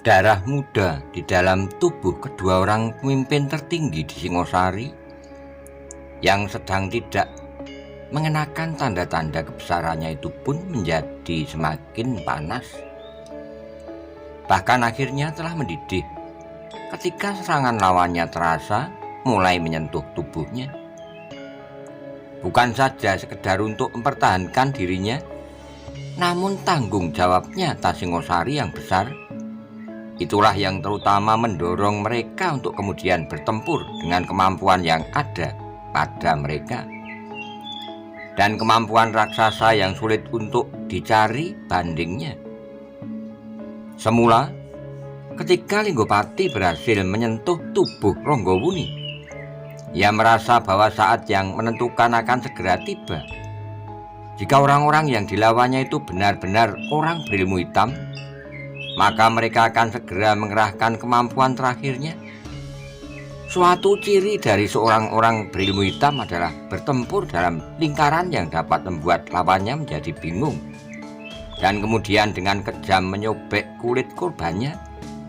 Darah muda di dalam tubuh kedua orang pemimpin tertinggi di Singosari yang sedang tidak mengenakan tanda-tanda kebesarannya itu pun menjadi semakin panas. Bahkan akhirnya telah mendidih ketika serangan lawannya terasa mulai menyentuh tubuhnya. Bukan saja sekedar untuk mempertahankan dirinya, namun tanggung jawabnya atas Singosari yang besar. Itulah yang terutama mendorong mereka untuk kemudian bertempur dengan kemampuan yang ada pada mereka. Dan kemampuan raksasa yang sulit untuk dicari bandingnya. Semula, ketika Linggopati berhasil menyentuh tubuh Ronggowuni, ia merasa bahwa saat yang menentukan akan segera tiba. Jika orang-orang yang dilawannya itu benar-benar orang berilmu hitam, maka mereka akan segera mengerahkan kemampuan terakhirnya. Suatu ciri dari seorang orang berilmu hitam adalah bertempur dalam lingkaran yang dapat membuat lawannya menjadi bingung, dan kemudian dengan kejam menyobek kulit korbannya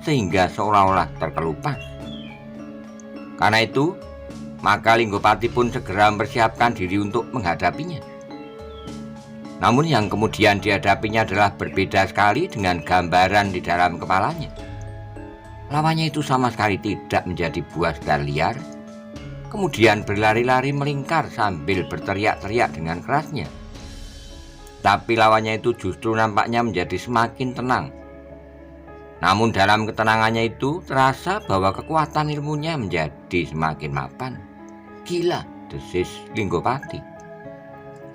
sehingga seolah-olah terkelupas. Karena itu, maka Linggopati pun segera mempersiapkan diri untuk menghadapinya. Namun yang kemudian dihadapinya adalah berbeda sekali dengan gambaran di dalam kepalanya. Lawannya itu sama sekali tidak menjadi buas dan liar, kemudian berlari-lari melingkar sambil berteriak-teriak dengan kerasnya. Tapi lawannya itu justru nampaknya menjadi semakin tenang. Namun dalam ketenangannya itu terasa bahwa kekuatan ilmunya menjadi semakin mapan. Gila, desis Linggopati.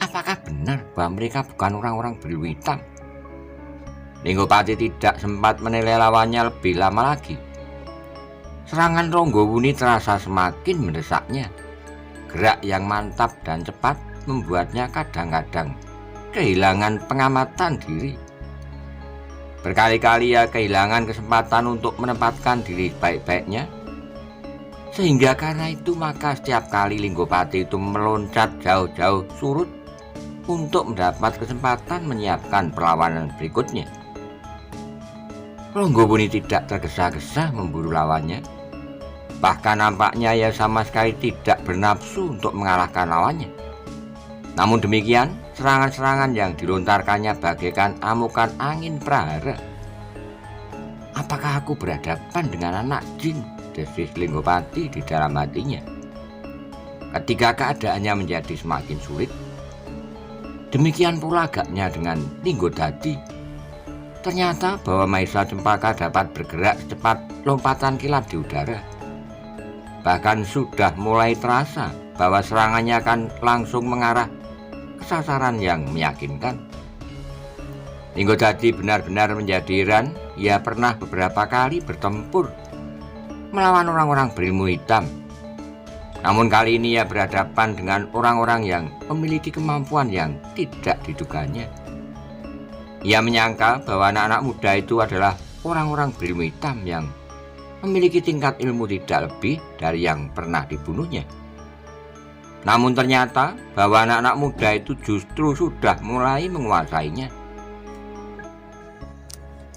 Apakah benar bahwa mereka bukan orang-orang berilmu hitam? Linggopati tidak sempat menilai lawannya lebih lama lagi. Serangan Ronggowuni terasa semakin mendesaknya. Gerak yang mantap dan cepat membuatnya kadang-kadang kehilangan pengamatan diri. Berkali-kali ia kehilangan kesempatan untuk menempatkan diri baik-baiknya. Sehingga karena itu maka setiap kali Linggopati itu meloncat jauh-jauh surut untuk mendapat kesempatan menyiapkan perlawanan berikutnya. Ronggowuni tidak tergesa-gesa memburu lawannya. Bahkan nampaknya ia sama sekali tidak bernafsu untuk mengalahkan lawannya. Namun demikian, serangan-serangan yang dilontarkannya bagaikan amukan angin prahara. Apakah aku berhadapan dengan anak jin? Desis Linggopati di dalam hatinya. Ketika keadaannya menjadi semakin sulit, demikian pula agaknya dengan Linggodadi. Ternyata bahwa Maisa Cempaka dapat bergerak secepat lompatan kilat di udara. Bahkan sudah mulai terasa bahwa serangannya akan langsung mengarah ke sasaran yang meyakinkan. Linggodadi benar-benar menjadi heran. Ia pernah beberapa kali bertempur melawan orang-orang berilmu hitam. Namun kali ini ia berhadapan dengan orang-orang yang memiliki kemampuan yang tidak diduganya. Ia menyangka bahwa anak-anak muda itu adalah orang-orang berilmu hitam yang memiliki tingkat ilmu tidak lebih dari yang pernah dibunuhnya. Namun ternyata bahwa anak-anak muda itu justru sudah mulai menguasainya.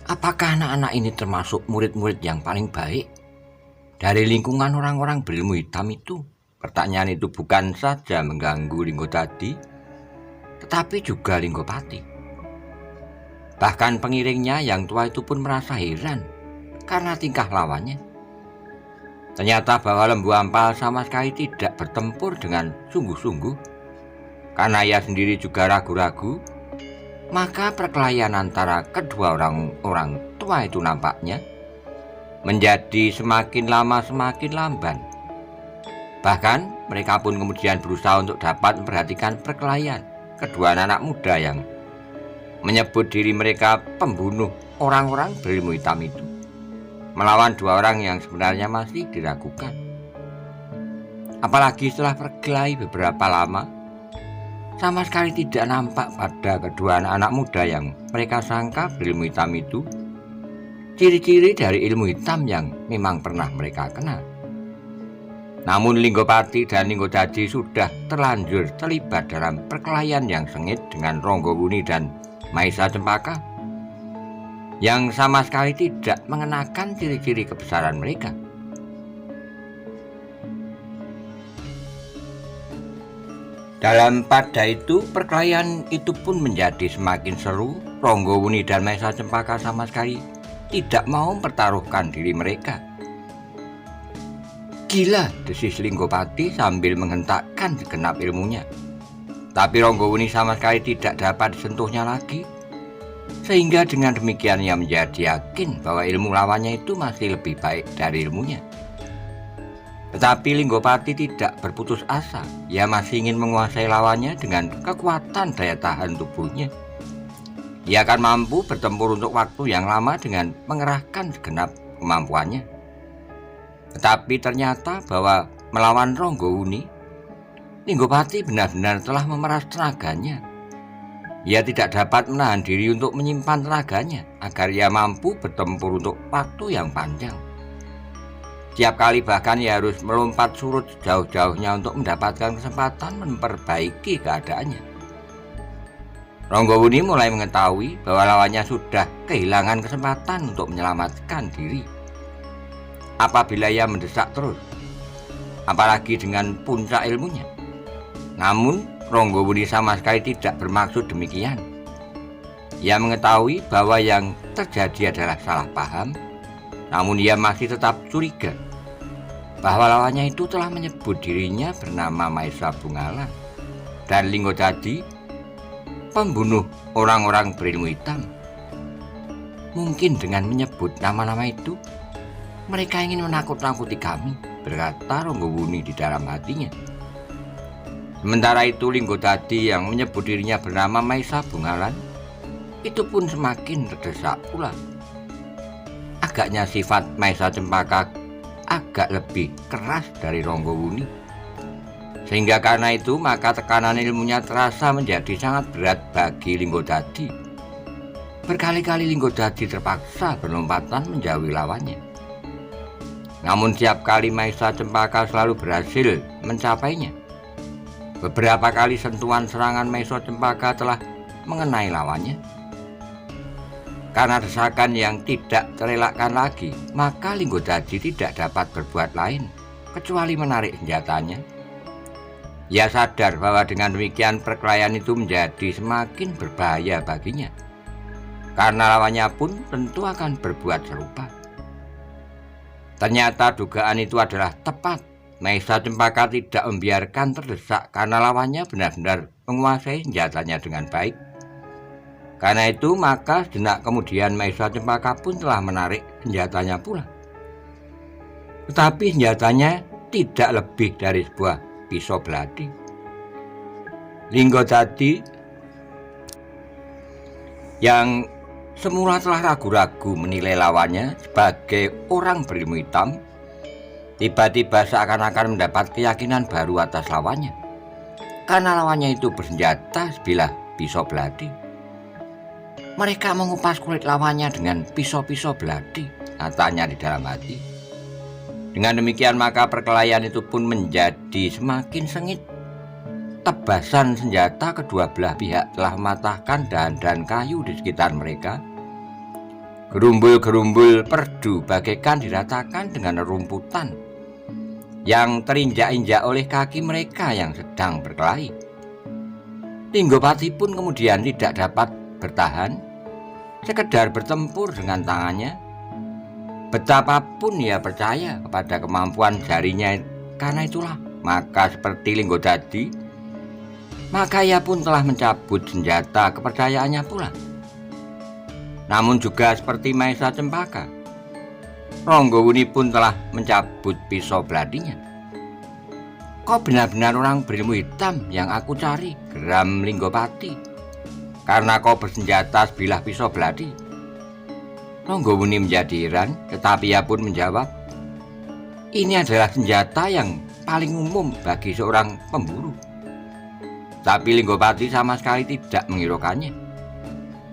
Apakah anak-anak ini termasuk murid-murid yang paling baik dari lingkungan orang-orang berilmu hitam itu? Pertanyaan itu bukan saja mengganggu Linggodadi, tetapi juga Linggopati. Bahkan pengiringnya yang tua itu pun merasa heran karena tingkah lawannya. Ternyata bahwa Lembu Ampal sama sekali tidak bertempur dengan sungguh-sungguh. Karena ia sendiri juga ragu-ragu, maka perkelahian antara kedua orang tua itu nampaknya menjadi semakin lama semakin lamban. Bahkan mereka pun kemudian berusaha untuk dapat memperhatikan perkelahian kedua anak muda yang menyebut diri mereka pembunuh orang-orang berilmu hitam itu, melawan dua orang yang sebenarnya masih diragukan. Apalagi setelah berkelahi beberapa lama, sama sekali tidak nampak pada kedua anak muda yang mereka sangka berilmu hitam itu ciri-ciri dari ilmu hitam yang memang pernah mereka kenal. Namun Linggopati dan Linggodadi sudah terlanjur terlibat dalam perkelahian yang sengit dengan Ronggowuni dan Maisa Cempaka. yang sama sekali tidak mengenakan ciri-ciri kebesaran mereka. Dalam pada itu, perkelahian itu pun menjadi semakin seru. Ronggowuni dan Maesa Cempaka sama sekali tidak mau mempertaruhkan diri mereka. "Gila," desis Linggopati sambil menghentakkan segenap ilmunya. Tapi Ronggowuni sama sekali tidak dapat disentuhnya lagi. Sehingga dengan demikian ia menjadi yakin bahwa ilmu lawannya itu masih lebih baik dari ilmunya. Tetapi Linggopati tidak berputus asa. Ia masih ingin menguasai lawannya dengan kekuatan daya tahan tubuhnya. Ia akan mampu bertempur untuk waktu yang lama dengan mengerahkan segenap kemampuannya. Tetapi ternyata bahwa melawan Ronggowuni, Linggopati benar-benar telah memeras tenaganya. Ia tidak dapat menahan diri untuk menyimpan tenaganya agar ia mampu bertempur untuk waktu yang panjang. Setiap kali bahkan ia harus melompat surut jauh-jauhnya untuk mendapatkan kesempatan memperbaiki keadaannya. Ronggowuni mulai mengetahui bahwa lawannya sudah kehilangan kesempatan untuk menyelamatkan diri. Apabila ia mendesak terus, apalagi dengan puncak ilmunya. Namun Ronggowuni sama sekali tidak bermaksud demikian. Ia mengetahui bahwa yang terjadi adalah salah paham. Namun ia masih tetap curiga bahwa lawannya itu telah menyebut dirinya bernama Maesa Bungalan dan Linggopati pembunuh orang-orang berilmu hitam. Mungkin dengan menyebut nama-nama itu mereka ingin menakut-nakuti kami, berkata Ronggowuni di dalam hatinya. Sementara itu Linggopati yang menyebut dirinya bernama Maesa Bungalan itu pun semakin terdesak pula. Agaknya sifat Maesa Cempaka agak lebih keras dari Ronggowuni. Sehingga karena itu maka tekanan ilmunya terasa menjadi sangat berat bagi Linggopati. Berkali-kali Linggopati terpaksa berlompatan menjauhi lawannya. Namun setiap kali Maesa Cempaka selalu berhasil mencapainya. Beberapa kali sentuhan serangan Maesa Cempaka telah mengenai lawannya. Karena desakan yang tidak terelakkan lagi, maka Linggopati tidak dapat berbuat lain kecuali menarik senjatanya. Ia sadar bahwa dengan demikian perkelahian itu menjadi semakin berbahaya baginya, karena lawannya pun tentu akan berbuat serupa. Ternyata dugaan itu adalah tepat. Maesa Cempaka tidak membiarkan terdesak karena lawannya benar-benar menguasai senjatanya dengan baik. Karena itu maka sejenak kemudian Maesa Cempaka pun telah menarik senjatanya pula. Tetapi senjatanya tidak lebih dari sebuah pisau belati. Linggopati yang semula telah ragu-ragu menilai lawannya sebagai orang berilmu hitam, tiba-tiba seakan-akan mendapat keyakinan baru atas lawannya. Karena lawannya itu bersenjata sebilah pisau belati. Mereka mengupas kulit lawannya dengan pisau-pisau belati, katanya di dalam hati. Dengan demikian maka perkelahian itu pun menjadi semakin sengit. Tebasan senjata kedua belah pihak telah mematahkan dahan-dahan kayu di sekitar mereka. Gerumbul-gerumbul perdu bagaikan diratakan dengan rumputan yang terinjak-injak oleh kaki mereka yang sedang berkelahi. Linggopati pun kemudian tidak dapat bertahan, sekedar bertempur dengan tangannya. Betapapun ia percaya kepada kemampuan jarinya, karena itulah maka seperti Linggopati, maka ia pun telah mencabut senjata kepercayaannya pula. Namun juga seperti Maesa Cempaka, Ronggowuni pun telah mencabut pisau belatinya. "Kau benar-benar orang berilmu hitam yang aku cari," geram Linggopati. "Karena kau bersenjata sebilah pisau belati." Ronggowuni menjadi heran, tetapi ia pun menjawab, "Ini adalah senjata yang paling umum bagi seorang pemburu." Tapi Linggopati sama sekali tidak menghiraukannya.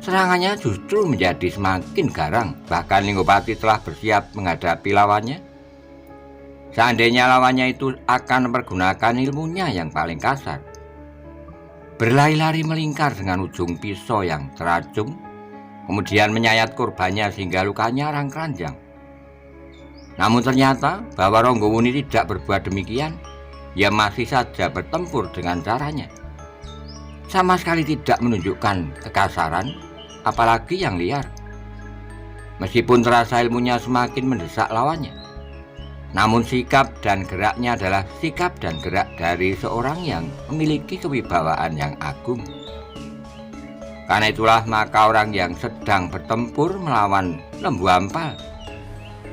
Serangannya justru menjadi semakin garang. Bahkan Linggopati telah bersiap menghadapi lawannya. Seandainya lawannya itu akan mempergunakan ilmunya yang paling kasar, berlari-lari melingkar dengan ujung pisau yang teracung, kemudian menyayat korbannya sehingga lukanya rang-keranjang. Namun ternyata bahwa Ronggowuni tidak berbuat demikian. Ia masih saja bertempur dengan caranya. Sama sekali tidak menunjukkan kekasaran, apalagi yang liar. Meskipun terasa ilmunya semakin mendesak lawannya, namun sikap dan geraknya adalah sikap dan gerak dari seorang yang memiliki kewibawaan yang agung. Karena itulah maka orang yang sedang bertempur melawan lembu ampal,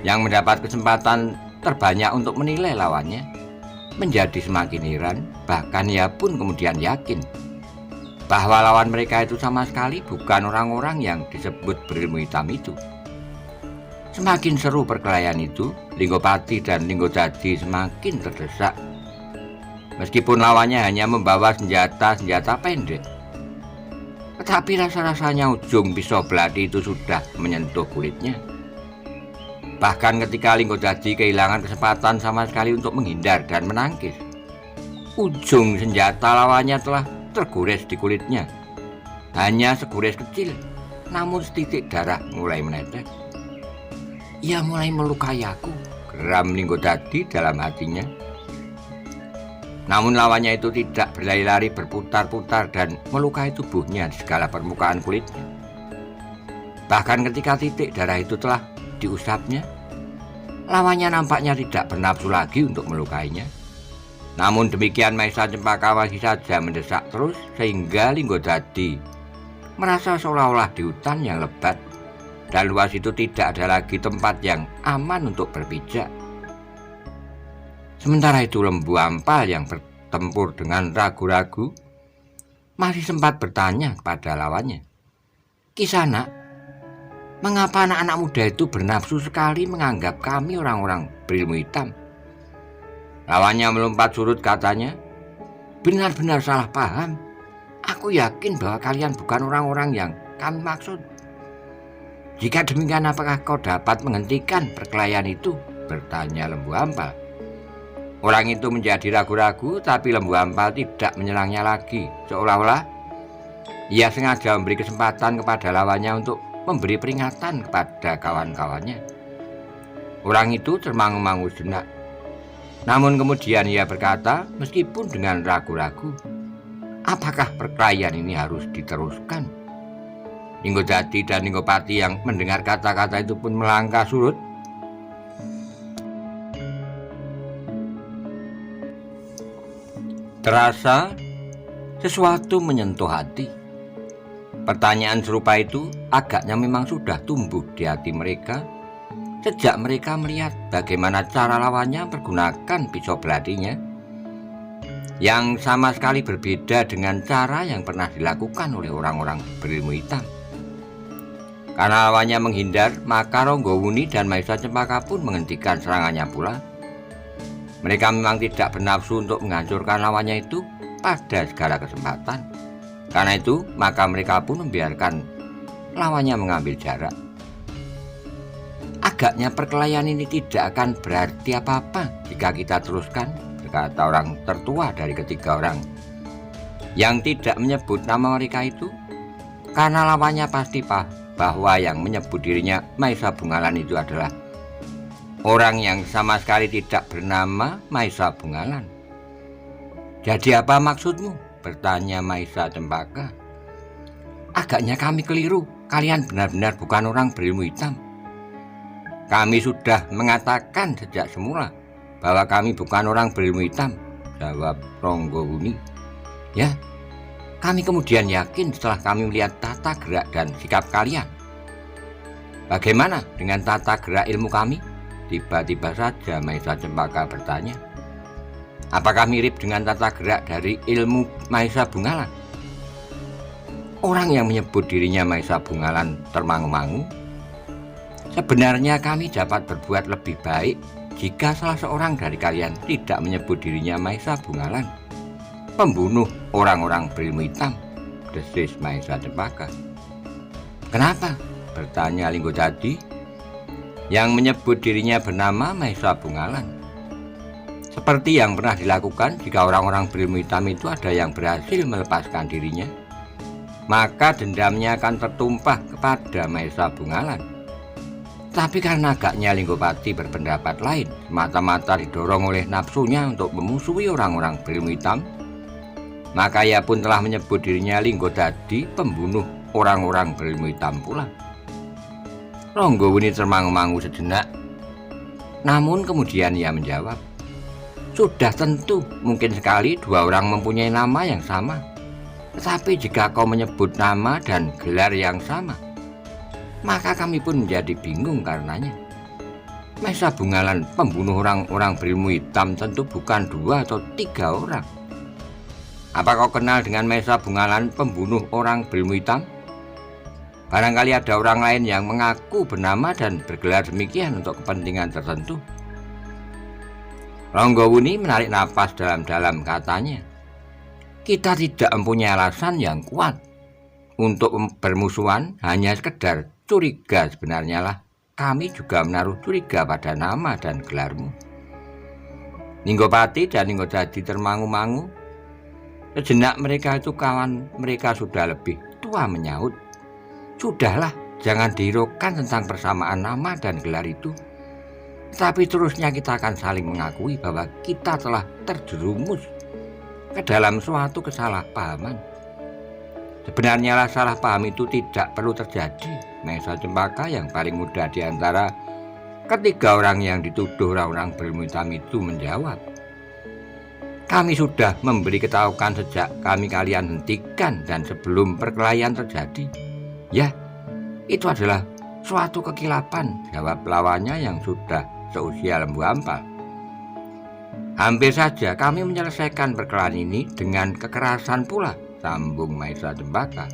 yang mendapat kesempatan terbanyak untuk menilai lawannya, menjadi semakin heran. Bahkan ia pun kemudian yakin bahwa lawan mereka itu sama sekali bukan orang-orang yang disebut berilmu hitam itu. Semakin seru perkelahian itu, Linggopati dan Linggojati semakin terdesak. Meskipun lawannya hanya membawa senjata pendek, tetapi rasa-rasanya ujung pisau belati itu sudah menyentuh kulitnya. Bahkan ketika Linggojati kehilangan kesempatan sama sekali untuk menghindar dan menangkis, ujung senjata lawannya telah tergores di kulitnya. Hanya segores kecil, namun setitik darah mulai menetes. Ia mulai melukai aku, geram Linggojati dalam hatinya. Namun lawannya itu tidak berlari-lari berputar-putar dan melukai tubuhnya di segala permukaan kulitnya. Bahkan ketika titik darah itu telah diusapnya, lawannya nampaknya tidak bernafsu lagi untuk melukainya. Namun demikian Maesa Cempaka masih saja mendesak terus, sehingga Linggojati merasa seolah-olah di hutan yang lebat, dan luas itu tidak ada lagi tempat yang aman untuk berpijak. Sementara itu lembu ampal yang bertempur dengan ragu-ragu masih sempat bertanya kepada lawannya, "Kisanak, mengapa anak-anak muda itu bernafsu sekali menganggap kami orang-orang berilmu hitam?" Lawannya melompat surut, katanya, "Benar-benar salah paham. Aku yakin bahwa kalian bukan orang-orang yang kami maksud. Jika demikian, apakah kau dapat menghentikan perkelahian itu?" bertanya lembu ampal. Orang itu menjadi ragu-ragu, tapi lembu ampal tidak menyerangnya lagi, seolah-olah ia sengaja memberi kesempatan kepada lawannya untuk memberi peringatan kepada kawan-kawannya. Orang itu termangu-mangu sejenak, namun kemudian ia berkata meskipun dengan ragu-ragu, "Apakah perkelahian ini harus diteruskan?" Linggojati dan Linggopati yang mendengar kata-kata itu pun melangkah surut. Terasa sesuatu menyentuh hati. Pertanyaan serupa itu agaknya memang sudah tumbuh di hati mereka sejak mereka melihat bagaimana cara lawannya menggunakan pisau belatinya, yang sama sekali berbeda dengan cara yang pernah dilakukan oleh orang-orang berilmu hitam. Karena lawannya menghindar, maka Ronggowuni dan Maesa Cempaka pun menghentikan serangannya pula. Mereka memang tidak bernafsu untuk menghancurkan lawannya itu pada segala kesempatan. Karena itu, maka mereka pun membiarkan lawannya mengambil jarak. "Agaknya perkelahian ini tidak akan berarti apa-apa jika kita teruskan," berkata orang tertua dari ketiga orang yang tidak menyebut nama mereka itu, karena lawannya pasti bahwa yang menyebut dirinya Maesa Bungalan itu adalah orang yang sama sekali tidak bernama Maesa Bungalan. "Jadi apa maksudmu?" bertanya Maesa Cempaka. "Agaknya kami keliru. Kalian benar-benar bukan orang berilmu hitam." "Kami sudah mengatakan sejak semula bahwa kami bukan orang berilmu hitam," jawab Ronggowuni. "Ya, kami kemudian yakin setelah kami melihat tata gerak dan sikap kalian." "Bagaimana dengan tata gerak ilmu kami?" tiba-tiba saja Maesa Cempaka bertanya. "Apakah mirip dengan tata gerak dari ilmu Maesa Bungalan?" Orang yang menyebut dirinya Maesa Bungalan termangu-mangu. "Sebenarnya kami dapat berbuat lebih baik jika salah seorang dari kalian tidak menyebut dirinya Maesa Bungalan, pembunuh orang-orang berilmu hitam," desis Maesa Cempaka. "Kenapa?" bertanya Linggojati yang menyebut dirinya bernama Maesa Bungalan. Seperti yang pernah dilakukan jika orang-orang berilmu hitam itu ada yang berhasil melepaskan dirinya. maka dendamnya akan tertumpah kepada Maesa Bungalan. Tapi karena agaknya Linggopati berpendapat lain, semata-mata didorong oleh nafsunya untuk memusuhi orang-orang berilmu hitam, maka ia pun telah menyebut dirinya Linggodadi, pembunuh orang-orang berilmu hitam pula. Ronggowuni termangu-mangu sejenak, namun kemudian ia menjawab, "Sudah tentu, mungkin sekali dua orang mempunyai nama yang sama. Tetapi jika kau menyebut nama dan gelar yang sama, maka kami pun menjadi bingung karenanya. Maesa Bungalan, pembunuh orang-orang berilmu hitam, tentu bukan 2 atau 3 orang. Apa kau kenal dengan Maesa Bungalan, pembunuh orang berilmu hitam? Barangkali ada orang lain yang mengaku bernama dan bergelar demikian untuk kepentingan tertentu." Ronggowuni menarik napas dalam-dalam, katanya, "Kita tidak mempunyai alasan yang kuat untuk bermusuhan, hanya sekedar curiga. Sebenarnya lah kami juga menaruh curiga pada nama dan gelarmu." Linggopati dan Linggodadi termangu-mangu. Sejenak mereka itu kawan mereka sudah lebih tua menyahut, "Sudahlah, jangan dihiraukan tentang persamaan nama dan gelar itu. Tapi terusnya kita akan saling mengakui bahwa kita telah terjerumus ke dalam suatu kesalahpahaman. Sebenarnya lah salah paham itu tidak perlu terjadi." Maesa Cempaka yang paling muda di antara ketiga orang yang dituduh orang-orang berilmu hitam itu menjawab, "Kami sudah memberi ketahuan sejak kami kalian hentikan dan sebelum perkelahian terjadi." "Ya, itu adalah suatu kekilapan," jawab lawannya yang sudah seusia Lembu Ampal. "Hampir saja kami menyelesaikan perkelahian ini dengan kekerasan pula," sambung Maesa Cempaka.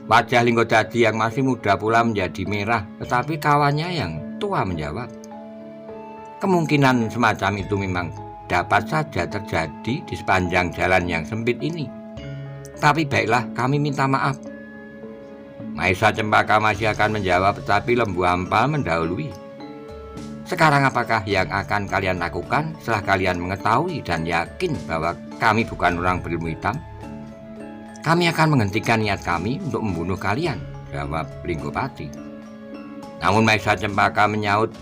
Wajah Linggodadi yang masih muda pula menjadi merah, tetapi kawannya yang tua menjawab, "Kemungkinan semacam itu memang dapat saja terjadi di sepanjang jalan yang sempit ini. Tapi baiklah, kami minta maaf." Maesa Cempaka masih akan menjawab, tetapi Lembu Ampal mendahului. "Sekarang apakah yang akan kalian lakukan setelah kalian mengetahui dan yakin bahwa kami bukan orang berilmu hitam?" "Kami akan menghentikan niat kami untuk membunuh kalian," jawab Linggopati. Namun Maesa Cempaka menyaut,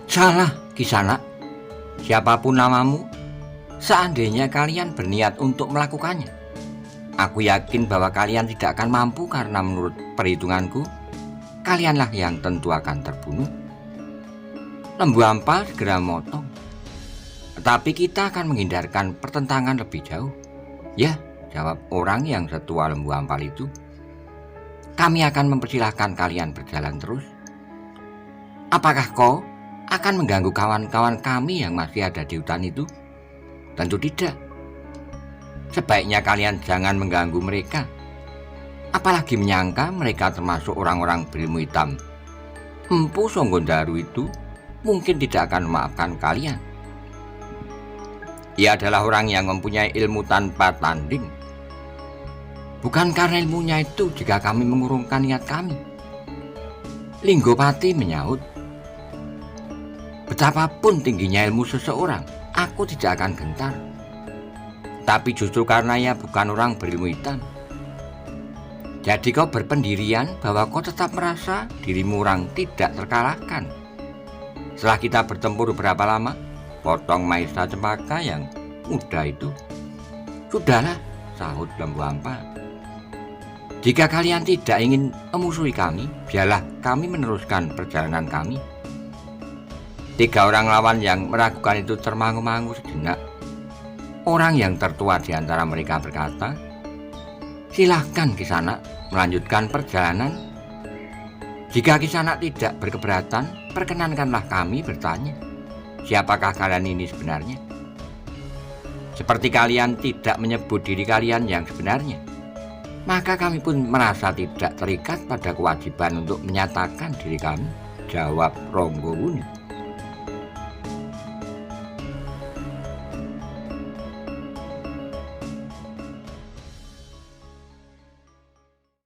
"Salah, Kisanak. Siapapun namamu, seandainya kalian berniat untuk melakukannya, aku yakin bahwa kalian tidak akan mampu karena menurut perhitunganku, kalianlah yang tentu akan terbunuh." Lembu Ampal segera memotong, "Tetapi kita akan menghindarkan pertentangan lebih jauh." "Ya," jawab orang yang setua Lembu Ampal itu, "kami akan mempersilahkan kalian berjalan terus." "Apakah kau akan mengganggu kawan-kawan kami yang masih ada di hutan itu?" "Tentu tidak. Sebaiknya kalian jangan mengganggu mereka. Apalagi menyangka mereka termasuk orang-orang berilmu hitam. Empu Songgondaru itu mungkin tidak akan memaafkan kalian. Ia adalah orang yang mempunyai ilmu tanpa tanding. Bukan karena ilmunya itu jika kami mengurungkan niat kami." Linggopati menyaut, "Betapapun tingginya ilmu seseorang, aku tidak akan gentar. Tapi justru karena ia bukan orang berilmu hitam. Jadi kau berpendirian bahwa kau tetap merasa dirimu orang tidak terkalahkan. Setelah kita bertempur berapa lama?" potong Maesa Cempaka yang muda itu. "Sudahlah," sahut Lembu Ampal. "Jika kalian tidak ingin memusuhi kami, biarlah kami meneruskan perjalanan kami." Tiga orang lawan yang meragukan itu termangu-mangu sejenak. Orang yang tertua di antara mereka berkata, "Silahkan Kisanak melanjutkan perjalanan. Jika Kisanak tidak berkeberatan, perkenankanlah kami bertanya, siapakah kalian ini sebenarnya? Seperti kalian tidak menyebut diri kalian yang sebenarnya, maka kami pun merasa tidak terikat pada kewajiban untuk menyatakan diri kami," jawab Ronggowuni.